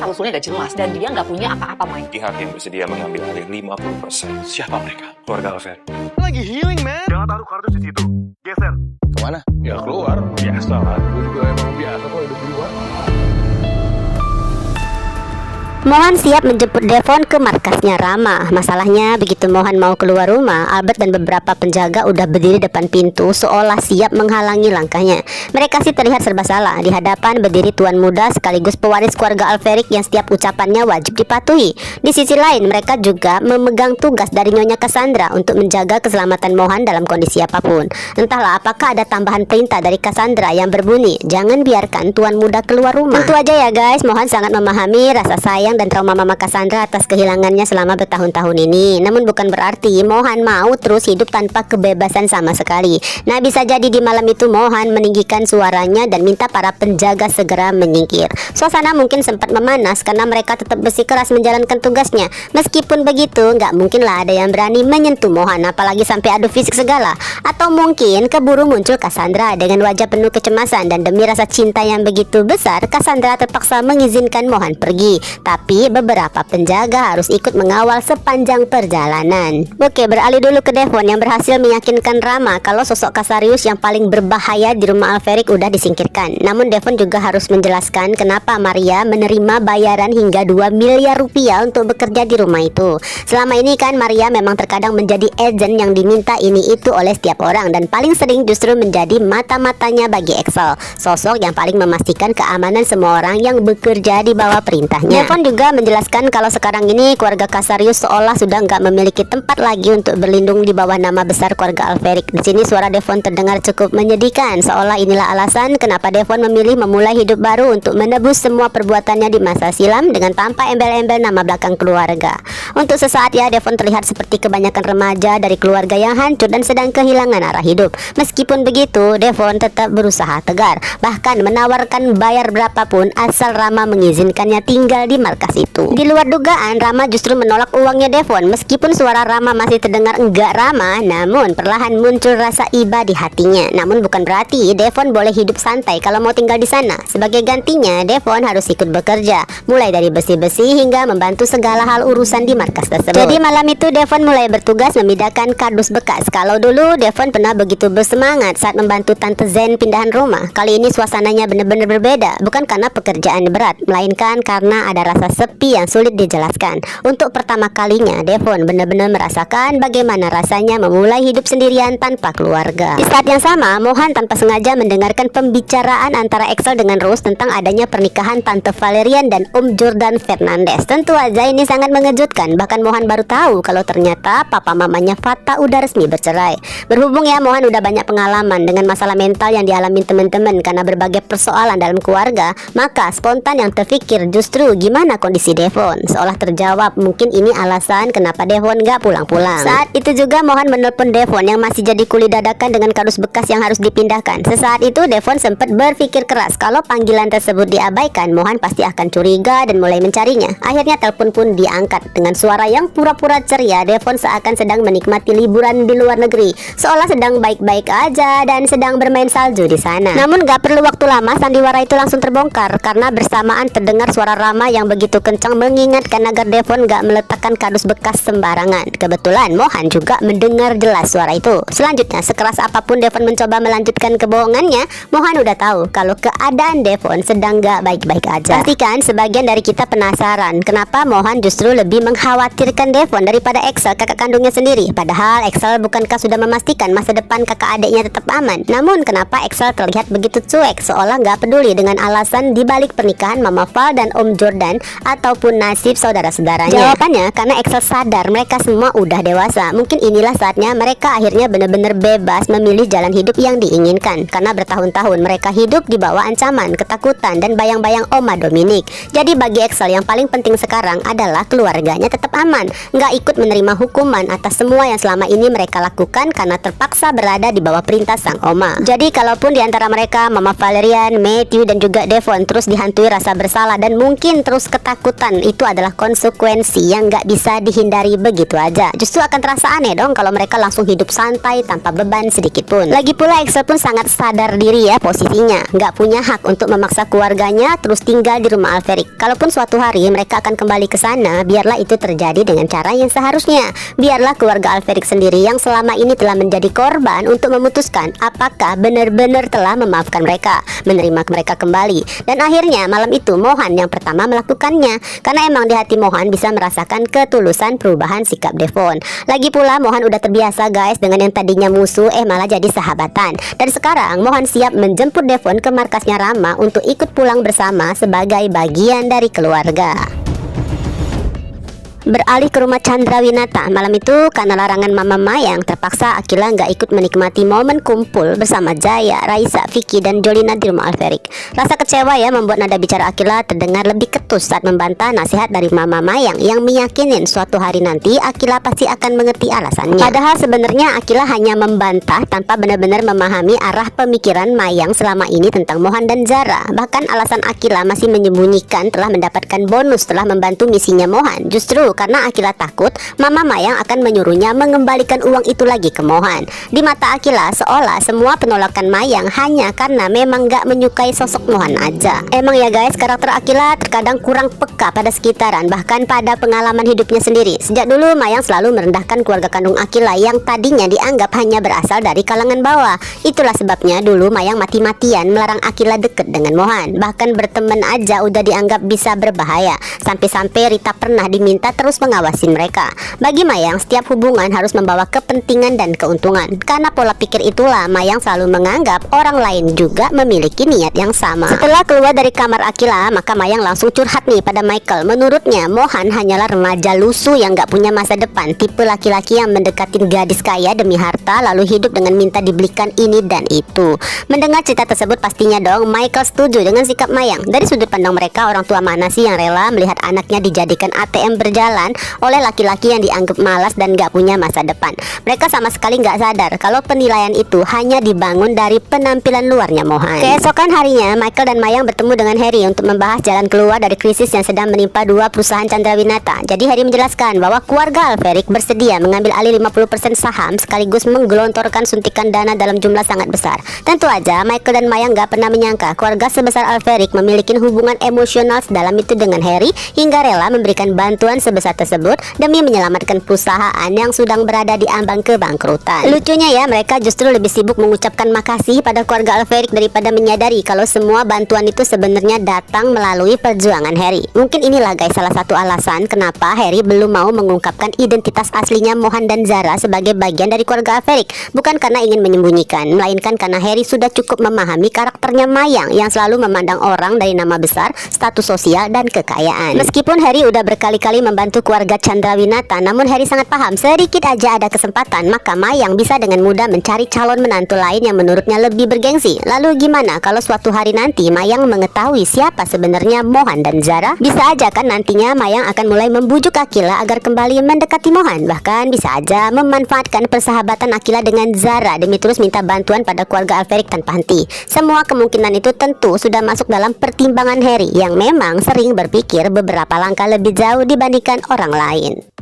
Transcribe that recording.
asal-usulnya gak jelas dan dia gak punya apa-apa, Mike. Pihak yang bersedia mengambil alih 50%. Siapa mereka? Keluarga Alferi. Lagi healing, man. Jangan taruh kardus di situ. Geser. Kemana? Ya keluar. Biasa lah. Gue juga emang biasa kok hidup di luar. Mohan siap menjemput Devon ke markasnya Rama. Masalahnya begitu Mohan mau keluar rumah, Albert dan beberapa penjaga udah berdiri depan pintu seolah siap menghalangi langkahnya. Mereka sih terlihat serba salah. Di hadapan berdiri tuan muda sekaligus pewaris keluarga Alferic yang setiap ucapannya wajib dipatuhi. Di sisi lain mereka juga memegang tugas dari Nyonya Cassandra untuk menjaga keselamatan Mohan dalam kondisi apapun. Entahlah apakah ada tambahan perintah dari Cassandra yang berbunyi, jangan biarkan tuan muda keluar rumah. Tentu aja ya guys, Mohan sangat memahami rasa sayang dan trauma Mama Cassandra atas kehilangannya selama bertahun-tahun ini. Namun bukan berarti Mohan mau terus hidup tanpa kebebasan sama sekali. Nah, bisa jadi di malam itu Mohan meninggikan suaranya dan minta para penjaga segera menyingkir. Suasana mungkin sempat memanas karena mereka tetap bersikeras menjalankan tugasnya. Meskipun begitu, nggak mungkinlah ada yang berani menyentuh Mohan, apalagi sampai adu fisik segala. Atau mungkin keburu muncul Cassandra dengan wajah penuh kecemasan dan demi rasa cinta yang begitu besar, Cassandra terpaksa mengizinkan Mohan pergi. Tapi beberapa penjaga harus ikut mengawal sepanjang perjalanan. Oke, beralih dulu ke Devon yang berhasil meyakinkan Rama kalau sosok Casarius yang paling berbahaya di rumah Alferic udah disingkirkan. Namun Devon juga harus menjelaskan kenapa Maria menerima bayaran hingga 2 miliar rupiah untuk bekerja di rumah itu. Selama ini kan Maria memang terkadang menjadi agen yang diminta ini itu oleh setiap orang dan paling sering justru menjadi mata-matanya bagi Excel, sosok yang paling memastikan keamanan semua orang yang bekerja di bawah perintahnya. Devon juga menjelaskan kalau sekarang ini keluarga Casarius seolah sudah nggak memiliki tempat lagi untuk berlindung di bawah nama besar keluarga Alferic. Di sini suara Devon terdengar cukup menyedihkan, seolah inilah alasan kenapa Devon memilih memulai hidup baru untuk menebus semua perbuatannya di masa silam dengan tanpa embel-embel nama belakang keluarga. Untuk sesaat ya, Devon terlihat seperti kebanyakan remaja dari keluarga yang hancur dan sedang kehilangan arah hidup. Meskipun begitu, Devon tetap berusaha tegar, bahkan menawarkan bayar berapapun asal Rama mengizinkannya tinggal di markas itu. Di luar dugaan, Rama justru menolak uangnya Devon. Meskipun suara Rama masih terdengar enggak ramah, namun perlahan muncul rasa iba di hatinya. Namun bukan berarti Devon boleh hidup santai kalau mau tinggal di sana. Sebagai gantinya, Devon harus ikut bekerja, mulai dari besi-besi hingga membantu segala hal urusan di markas tersebut. Jadi malam itu Devon mulai bertugas memindahkan kardus bekas. Kalau dulu Devon pernah begitu bersemangat saat membantu Tante Zen pindahan rumah, kali ini suasananya benar-benar berbeda. Bukan karena pekerjaan berat, melainkan karena ada rasa sepi yang sulit dijelaskan. Untuk pertama kalinya Devon benar-benar merasakan bagaimana rasanya memulai hidup sendirian tanpa keluarga. Di saat yang sama, Mohan tanpa sengaja mendengarkan pembicaraan antara Excel dengan Rose tentang adanya pernikahan Tante Valerian dan Om Jordan Fernandez. Tentu aja ini sangat mengejutkan. Bahkan Mohan baru tahu kalau ternyata papa mamanya Fata udah resmi bercerai. Berhubung ya Mohan udah banyak pengalaman dengan masalah mental yang dialami teman-teman karena berbagai persoalan dalam keluarga, maka spontan yang terfikir justru gimana kondisi Devon. Seolah terjawab, mungkin ini alasan kenapa Devon gak pulang-pulang. Saat itu juga Mohan menelpon Devon yang masih jadi kuli dadakan dengan kardus bekas yang harus dipindahkan. Sesaat itu Devon sempat berpikir keras kalau panggilan tersebut diabaikan, Mohan pasti akan curiga dan mulai mencarinya. Akhirnya telepon pun diangkat. Dengan suara yang pura-pura ceria, Devon seakan sedang menikmati liburan di luar negeri, seolah sedang baik-baik aja dan sedang bermain salju di sana. Namun gak perlu waktu lama, sandiwara itu langsung terbongkar karena bersamaan terdengar suara Rama yang begitu kencang mengingatkan agar Devon gak meletakkan kardus bekas sembarangan. Kebetulan Mohan juga mendengar jelas suara itu. Selanjutnya, sekeras apapun Devon mencoba melanjutkan kebohongannya, Mohan udah tahu kalau keadaan Devon sedang gak baik-baik aja. Pastikan sebagian dari kita penasaran kenapa Mohan justru lebih mengkhawatirkan Devon daripada Excel, kakak kandungnya sendiri. Padahal Excel bukankah sudah memastikan masa depan kakak adiknya tetap aman? Namun kenapa Excel terlihat begitu cuek, seolah gak peduli dengan alasan dibalik pernikahan Mama Val dan Om Jordan ataupun nasib saudara-saudaranya? Jawabannya karena Excel sadar mereka semua udah dewasa. Mungkin inilah saatnya mereka akhirnya benar-benar bebas memilih jalan hidup yang diinginkan. Karena bertahun-tahun mereka hidup di bawah ancaman, ketakutan, dan bayang-bayang Oma Dominic. Jadi bagi Excel yang paling penting sekarang adalah keluarganya tetap aman, nggak ikut menerima hukuman atas semua yang selama ini mereka lakukan karena terpaksa berada di bawah perintah sang Oma. Jadi kalaupun diantara mereka Mama Valerian, Matthew, dan juga Devon terus dihantui rasa bersalah dan mungkin terus ketakutan itu adalah konsekuensi yang nggak bisa dihindari begitu aja. Justru akan terasa aneh dong kalau mereka langsung hidup santai tanpa beban sedikit pun. Lagi pula EXO pun sangat sadar diri ya posisinya, nggak punya hak untuk memaksa keluarganya terus tinggal di rumah Alferik. Kalaupun suatu hari mereka akan kembali ke sana, biarlah itu terjadi dengan cara yang seharusnya. Biarlah keluarga Alferik sendiri yang selama ini telah menjadi korban untuk memutuskan apakah benar-benar telah memaafkan mereka, menerima mereka kembali. Dan akhirnya malam itu Mohan yang pertama melakukannya, karena emang di hati Mohan bisa merasakan ketulusan perubahan sikap Devon. Lagi pula Mohan udah terbiasa guys dengan yang tadinya musuh malah jadi sahabatan. Dan sekarang Mohan siap menjemput Devon ke markasnya Rama untuk ikut pulang bersama sebagai bagian dari keluarga. Beralih ke rumah Chandrawinata. Malam itu karena larangan Mama Mayang, terpaksa Akila nggak ikut menikmati momen kumpul bersama Jaya, Raisa, Vicky, dan Jolina di rumah Alferik. Rasa kecewa ya membuat nada bicara Akila terdengar lebih ketus saat membantah nasihat dari Mama Mayang yang meyakinin suatu hari nanti Akila pasti akan mengerti alasannya. Padahal sebenarnya Akila hanya membantah tanpa benar-benar memahami arah pemikiran Mayang selama ini tentang Mohan dan Zara. Bahkan alasan Akila masih menyembunyikan telah mendapatkan bonus setelah membantu misinya Mohan. Justru karena Akila takut Mama Mayang akan menyuruhnya mengembalikan uang itu lagi ke Mohan. Di mata Akila seolah semua penolakan Mayang hanya karena memang gak menyukai sosok Mohan aja. Emang ya guys, karakter Akila terkadang kurang peka pada sekitaran, bahkan pada pengalaman hidupnya sendiri. Sejak dulu Mayang selalu merendahkan keluarga kandung Akila yang tadinya dianggap hanya berasal dari kalangan bawah. Itulah sebabnya dulu Mayang mati-matian melarang Akila deket dengan Mohan. Bahkan berteman aja udah dianggap bisa berbahaya. Sampai-sampai Rita pernah diminta terus mengawasin mereka. Bagi Mayang, setiap hubungan harus membawa kepentingan dan keuntungan. Karena pola pikir itulah Mayang selalu menganggap orang lain juga memiliki niat yang sama. Setelah keluar dari kamar Akila, maka Mayang langsung curhat nih pada Michael. Menurutnya Mohan hanyalah remaja lusuh yang gak punya masa depan, tipe laki-laki yang mendekatin gadis kaya demi harta lalu hidup dengan minta dibelikan ini dan itu. Mendengar cerita tersebut pastinya dong Michael setuju dengan sikap Mayang. Dari sudut pandang mereka, orang tua mana sih yang rela melihat anaknya dijadikan ATM berjalan oleh laki-laki yang dianggap malas dan gak punya masa depan. Mereka sama sekali gak sadar kalau penilaian itu hanya dibangun dari penampilan luarnya Mohan. Keesokan harinya, Michael dan Mayang bertemu dengan Harry untuk membahas jalan keluar dari krisis yang sedang menimpa dua perusahaan Chandrawinata. Jadi Harry menjelaskan bahwa keluarga Alferik bersedia mengambil alih 50% saham sekaligus menggelontorkan suntikan dana dalam jumlah sangat besar. Tentu aja Michael dan Mayang gak pernah menyangka keluarga sebesar Alferik memiliki hubungan emosional sedalam itu dengan Harry hingga rela memberikan bantuan sebesar tersebut demi menyelamatkan perusahaan yang sedang berada di ambang kebangkrutan. Lucunya ya, mereka justru lebih sibuk mengucapkan makasih pada keluarga Alferik daripada menyadari kalau semua bantuan itu sebenarnya datang melalui perjuangan Harry. Mungkin inilah guys salah satu alasan kenapa Harry belum mau mengungkapkan identitas aslinya Mohan dan Zara sebagai bagian dari keluarga Alferik. Bukan karena ingin menyembunyikan, melainkan karena Harry sudah cukup memahami karakternya Mayang yang selalu memandang orang dari nama besar, status sosial, dan kekayaan. Meskipun Harry udah berkali-kali membantu keluarga Chandrawinata, namun Harry sangat paham sedikit aja ada kesempatan maka Mayang bisa dengan mudah mencari calon menantu lain yang menurutnya lebih bergengsi. Lalu gimana kalau suatu hari nanti Mayang mengetahui siapa sebenarnya Mohan dan Zara? Bisa aja kan nantinya Mayang akan mulai membujuk Akila agar kembali mendekati Mohan. Bahkan bisa aja memanfaatkan persahabatan Akila dengan Zara demi terus minta bantuan pada keluarga Alferik tanpa henti. Semua kemungkinan itu tentu sudah masuk dalam pertimbangan Harry yang memang sering berpikir beberapa langkah lebih jauh dibandingkan orang lain.